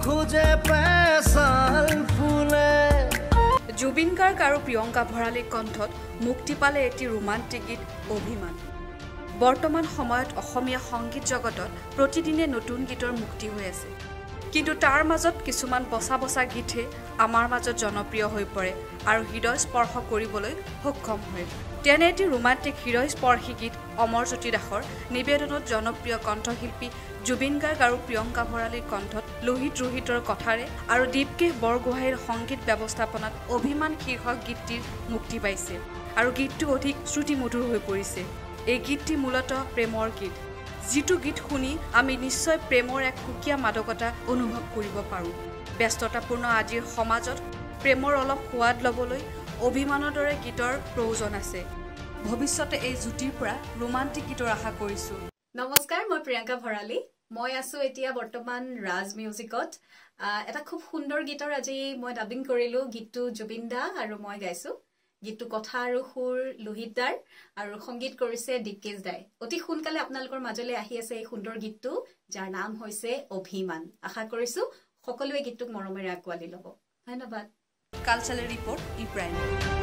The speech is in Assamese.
খোজে পেছাল ফুলে জুবিন গাৰ্গ আৰু প্ৰিয়ংকা ভৰালীৰ কণ্ঠত মুক্তি পালে এটি ৰোমান্টিক গীত অভিমান বৰ্তমান সময়ত অসমীয়া সংগীত জগতত প্ৰতিদিনে নতুন গীতৰ মুক্তি হৈ আছে কিন্তু তাৰ মাজত কিছুমান বসা বসা গীতহে আমাৰ মাজত জনপ্ৰিয় হৈ পৰে আৰু হৃদয় স্পৰ্শ কৰিবলৈ সক্ষম হয় তেনে এটি ৰোমান্টিক হৃদয় স্পৰ্শী গীত অমৰজ্যোতি দাসৰ নিবেদনত জনপ্ৰিয় কণ্ঠশিল্পী জুবিন গাৰ্গ আৰু প্ৰিয়ংকা ভৰালীৰ কণ্ঠত লোহিতৰ কথাৰে আৰু দীপকেশ বৰগোহাঁইৰ সংগীত ব্যৱস্থাপনাত অভিমান শীৰ্ষক গীতটিৰ মুক্তি পাইছে আৰু গীতটো অধিক শ্ৰুতিমধুৰ হৈ পৰিছে এই গীতটি মূলতঃ প্ৰেমৰ গীত যিটো গীত শুনি আমি নিশ্চয় প্ৰেমৰ এক সুকীয়া মাদকতা অনুভৱ কৰিব পাৰোঁ ব্যস্ততাপূৰ্ণ আজিৰ সমাজত প্ৰেমৰ অলপ সোৱাদ ল'বলৈ অভিমানৰ দৰে গীতৰ প্ৰয়োজন আছে ভৱিষ্যতে এই জুটিৰ পৰা ৰোমান্টিক গীতৰ আশা কৰিছোঁ নমস্কাৰ মই প্ৰিয়ংকা ভৰালী মই আছো এতিয়া বৰ্তমান ৰাজ মিউজিকত এটা খুব সুন্দৰ গীতৰ আজি মই ডাবিং কৰিলো গীতটো জুবিন দা আৰু মই গাইছো গীতটো কথা আৰু সুৰ লোহিতদাৰ আৰু সংগীত কৰিছে দীপকেশ দাই অতি সোনকালে আপোনালোকৰ মাজলৈ আহি আছে এই সুন্দৰ গীতটো যাৰ নাম হৈছে অভিমান আশা কৰিছো সকলোৱে গীতটোক মৰমেৰে আকোৱালি ল'ব ধন্যবাদ কালচাৰেল ৰিপৰ্ট ইব্ৰাহিম